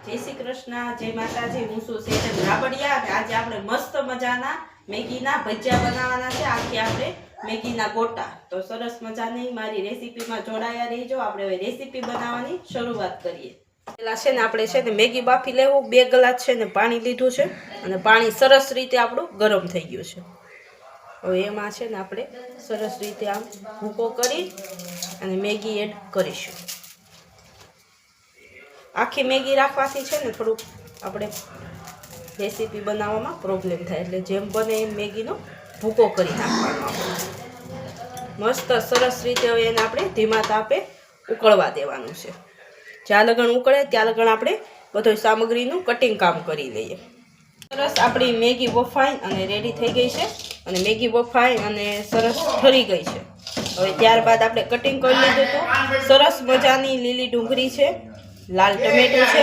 જય શ્રી કૃષ્ણ, જય માતાજી। હું છું સેજલ રાબડિયા અને આજે આપણે મસ્ત મજાના મેગીના ભજીયા બનાવવાના છે। આખી આપણે મેગીના ગોટા। તો સરસ મજાની મારી રેસીપીમાં જોડાયા રહીજો। આપણે હવે રેસીપી બનાવવાની શરૂઆત કરીએ। પેલા છે ને આપણે છે ને મેગી બાફી લેવું। 2 ગ્લાસ છે ને પાણી લીધું છે અને પાણી સરસ રીતે આપણું ગરમ થઈ ગયું છે। હવે એમાં છે ને આપણે સરસ રીતે આમ ભૂકો કરી અને મેગી એડ કરીશું। આખી મેગી રાખવાથી છે ને થોડુંક આપણે રેસીપી બનાવવામાં પ્રોબ્લેમ થાય, એટલે જેમ બને એમ મેગીનો ભૂકો કરી નાખવાનો મસ્ત સરસ રીતે। હવે એને આપણે ધીમા તાપે ઉકળવા દેવાનું છે। જ્યાં લગણ ઉકળે ત્યાં લગણ આપણે બધું સામગ્રીનું કટિંગ કામ કરી લઈએ। સરસ આપણી મેગી બફાઈ અને રેડી થઈ ગઈ છે અને મેગી બફાઈ અને સરસ ઠરી ગઈ છે। હવે ત્યારબાદ આપણે કટિંગ કરી લીધું હતું। સરસ મજાની લીલી ડુંગળી છે, લાલ ટમેટું છે,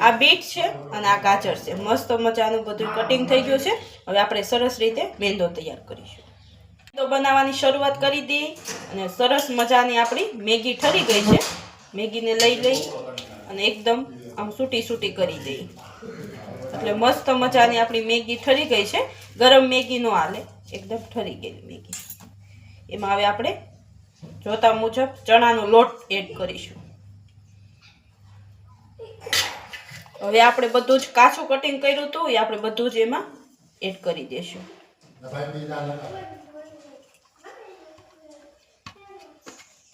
આ બીટ છે અને આ ગાજર છે। મસ્ત મજાનું બધું કટિંગ થઈ ગયું છે। હવે આપણે સરસ રીતે મેંદો તૈયાર કરીશું। મેંદો બનાવવાની શરૂઆત કરી દઈએ અને સરસ મજાની આપણી મેગી ઠરી ગઈ છે। મેગીને લઈ અને એકદમ આમ સૂટી સૂટી કરી દઈએ, એટલે મસ્ત મજાની આપણી મેગી ઠરી ગઈ છે। ગરમ મેગી નો હાલે, એકદમ ઠરી ગયેલી મેગી। એમાં હવે આપણે જોતા મુજબ ચણાનો લોટ એડ કરીશું। હવે આપણે બધું જ કાચું કટિંગ કર્યું હતું એ આપણે બધું જ એમાં એડ કરી દઈશું।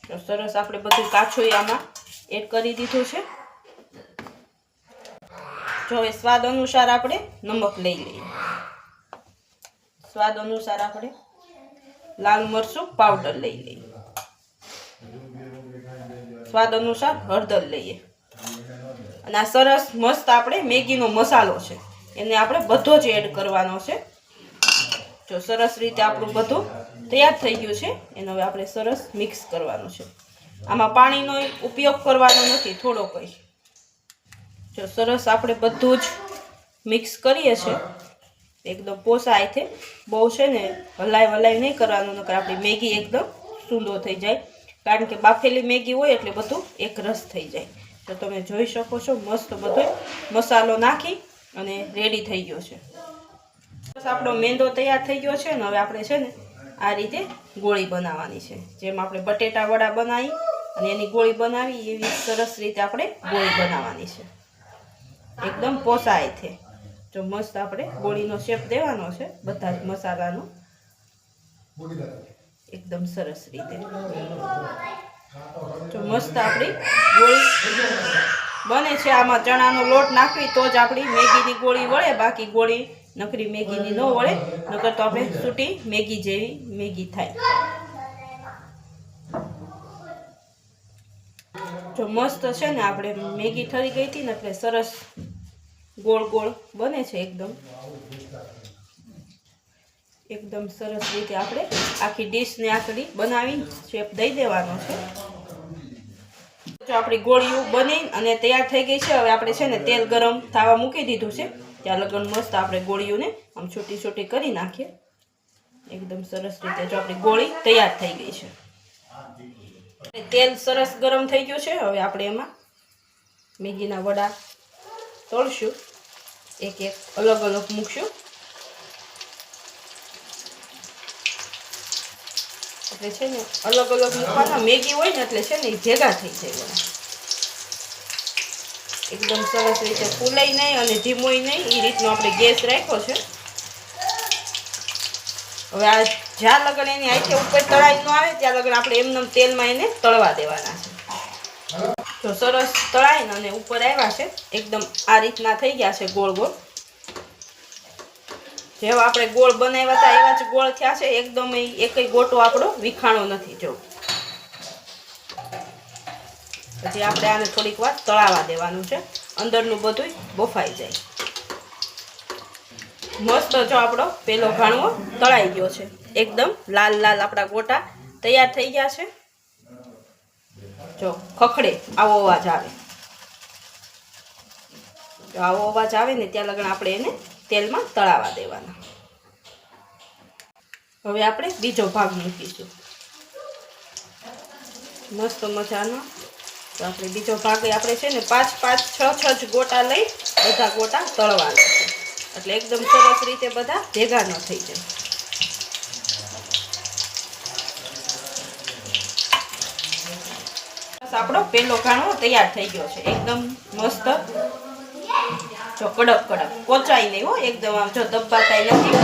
તો સરસ આપણે બધું કાચું આમાં એડ કરી દીધું છે। જો હવે સ્વાદ અનુસાર આપણે નમક લઈ લઈએ। સ્વાદ અનુસાર આપણે લાલ મરચું પાવડર લઈ લઈએ। સ્વાદ અનુસાર હળદર લઈએ અને આ સરસ મસ્ત આપણે મેગીનો મસાલો છે એને આપણે બધો જ એડ કરવાનો છે। જો સરસ રીતે આપણું બધું તૈયાર થઈ ગયું છે, એને હવે આપણે સરસ મિક્સ કરવાનું છે। આમાં પાણીનો ઉપયોગ કરવાનો નથી, થોડો કંઈ। જો સરસ આપણે બધું જ મિક્સ કરીએ છીએ એકદમ પોસાય છે। બહુ છે ને હલાઈ નહીં કરવાનું, નકર આપણી મેગી એકદમ સૂંદો થઈ જાય, કારણ કે બાફેલી મેગી હોય એટલે બધું એક રસ થઈ જાય। તો તમે જોઈ શકો છો મસ્ત બધો મસાલો નાખી અને રેડી થઈ ગયો છે। બસ આપણો મેંદો તૈયાર થઈ ગયો છે ને હવે આપણે છે ને આ રીતે ગોળી બનાવવાની છે। જેમ આપણે બટેટા વડા બનાવી અને એની ગોળી બનાવી એવી સરસ રીતે આપણે ગોળી બનાવવાની છે, એકદમ પોસાય છે। જો મસ્ત આપણે ગોળીનો શેપ દેવાનો છે બધા જ મસાલાનો, એકદમ સરસ રીતે। જો મસ્ત આપણી ગોળી બને છે। આમાં ચણાનો લોટ નાખવી તો જ આપણી મેગીની ગોળી વળે, બાકી ગોળી નકરી મેગીની ન વળે, નકર તો આપણે સૂટી મેગી જેવી મેગી થાય। જો મસ્ત છે ને આપણે મેગી ઠરી ગઈ હતી ને એટલે સરસ ગોળ ગોળ બને છે, એકદમ સરસ રીતે આપણે આખી ડીશને આકડી બનાવી શેપ દઈ દેવાનો છે। જો આપણી ગોળીઓ બની અને તૈયાર થઈ ગઈ છે। હવે આપણે છે ને તેલ ગરમ થવા મૂકી દીધું છે, ત્યાં લગન મસ્ત આપણે ગોળીઓને આમ છૂટી છૂટી કરી નાખીએ એકદમ સરસ રીતે। જો આપણી ગોળી તૈયાર થઈ ગઈ છે, તેલ સરસ ગરમ થઈ ગયું છે। હવે આપણે એમાં મેગીના વડા તળશું, એક એક અલગ અલગ મૂકશું, એટલે છે ને અલગ અલગ મૂકવાના। મેગી હોય ને એટલે છે ને ભેગા થઈ જાય વડા, એકદમ સરસ રીતે ફૂલાય નહીં અને ધીમોય નહીં, એ રીતનો આપણે ગેસ રાખ્યો છે। હવે આ જ્યાં લગન એની આંખે ઉપર તળાઈ ન આવે ત્યાં લગન આપણે એમને તેલમાં એને તળવા દેવાના છે। જો સરસ તળાઈને અને ઉપર આવ્યા છે, એકદમ આ રીતના થઈ ગયા છે ગોળ ગોળ। જેવા આપણે ગોળ બનાવ્યા હતા એવા જ ગોળ થયા છે, એકદમ એકય ગોટો આપણો વિખાણો નથી। જો પછી આપણે આને થોડીક વાર તળાવા દેવાનું છે, અંદરનું બધું બફાઈ જાય મસ્ત। જો આપણો પેલો ઘાણવો તળાઈ ગયો છે, એકદમ લાલ લાલ આપણા ગોટા તૈયાર થઈ ગયા છે। જો ખખડે આવો અવાજ આવે, જો આવો અવાજ આવે ને ત્યાં લગન આપણે એને તેલમાં તળાવા દેવાના। હવે આપણે બીજો ભાગ મૂકીશું મસ્ત મજાનો। તો આપણે બીજો ભાગ આપણે છે ને 5-5, 6 જ ગોટા લઈ બધા ગોટા તળવાના છે, એટલે એકદમ સરસ રીતે બધા ભેગા ન થઈ જાય. બસ આપણો પેલો ઘાણો તૈયાર થઈ ગયો છે, એકદમ મસ્ત. જો કડક કોચાઈ નહીં હો, એકદમ આમ જો દબાતાય નથી.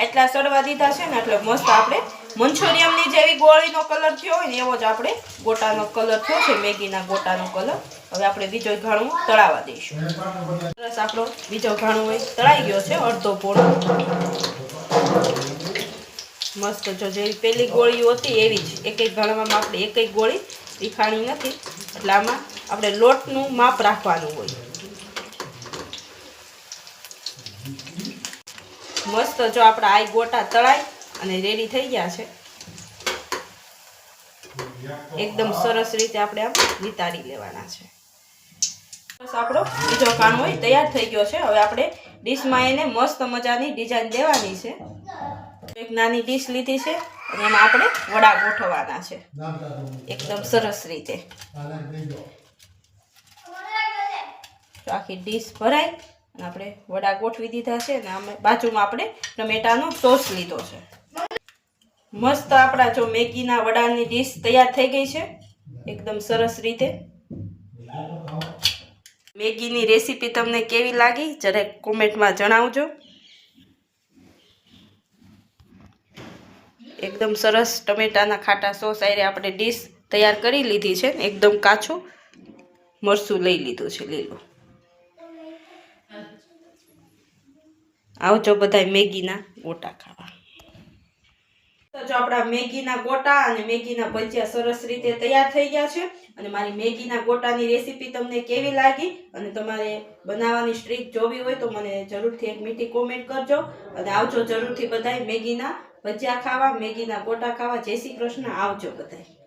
એટલા સડવા દીધા છે ને એટલે મસ્ત આપણે મંચુરિયમની જેવી ગોળીનો કલર થયો હોય ને એવો જ આપણે ગોટાનો કલર થયો છે, મેગીના ગોટાનો કલર. હવે આપણે બીજો ઘાણું તળાવવા દઈશું. સરસ આપણો બીજો ઘાણું હોય તળાઈ ગયો છે, અડધો પોળો મસ્ત. જો જેવી પેલી ગોળીઓ હતી એવી જ એક ઘાણવામાં આપણે એક ગોળી તીખાણી નથી, એટલે આમાં આપણે લોટનું માપ રાખવાનું હોય. મસ્ત જો આપણા આ ગોટા તળાઈ અને રેડી થઈ ગયા છે. એકદમ સરસ રીતે આપણે આમ વિતારી લેવાના છે. બસ આપણો બીજો ઘાણો હોય તૈયાર થઈ ગયો છે. હવે આપણે ડીશમાં એને મસ્ત મજાની ડિઝાઇન દેવાની છે. એક નાની ડીશ લીધી છે અને એમાં આપણે વડા ગોઠવવાના છે એકદમ સરસ રીતે. આખી ડીશ ભરાઈ અને આપણે વડા ગોઠવી દીધા છે અને આમે બાજુમાં આપણે ટમેટાનો સોસ લીધો છે. મસ્ત આપણા જો મેગીના વડાની ડીશ તૈયાર થઈ ગઈ છે એકદમ સરસ રીતે. મેગીની રેસીપી તમને કેવી લાગી જરાક કોમેન્ટમાં જણાવજો. એકદમ સરસ ટમેટાના ખાટા સોસ આરે આપણે ડીશ તૈયાર કરી લીધી છે. એકદમ કાચું મરચું લઈ લીધું છે લીલું. આવજો બધા મેગીના ગોટા ખાવા. તો જો આપણા મેગીના ગોટા અને મેગીના ભજીયા સરસ રીતે તૈયાર થઈ ગયા છે. અને મારી મેગીના ગોટાની રેસીપી તમને કેવી લાગી અને તમારે બનાવવાની ટ્રીક જોવી હોય તો મને જરૂરથી એક મીઠી કોમેન્ટ કરજો. અને આવજો જરૂરથી બધાય મેગીના ભજીયા ખાવા, મેગીના ગોટા ખાવા. જય શ્રી કૃષ્ણ. આવજો બધાય.